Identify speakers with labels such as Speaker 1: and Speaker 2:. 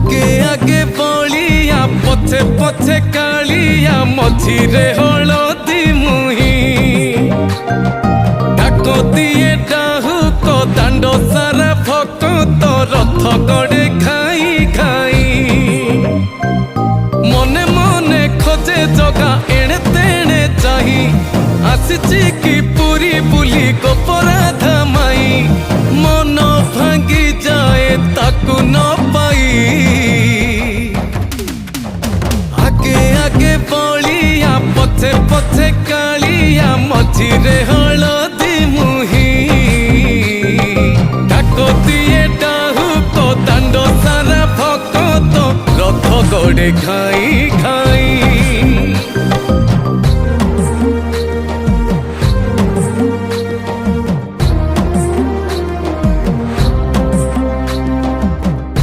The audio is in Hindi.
Speaker 1: आगे आगे बलिया पछे पछे कालिया मझिरे हलदी मुही डाक दिए डाहुक दांड सारा भक्त रथ गड़े खाई खाई मने मने खोजे जगा एणे तेणे चाही आसिची कि पुरी बुली गोपराधा माई मन भांगी जाए ताकू न पाई आगे आगे बलिया पछे पछे कालिया मझिरे हलदी मुही डाक दिए डाहुक दांड सारा भक्त रथ गड़े खाई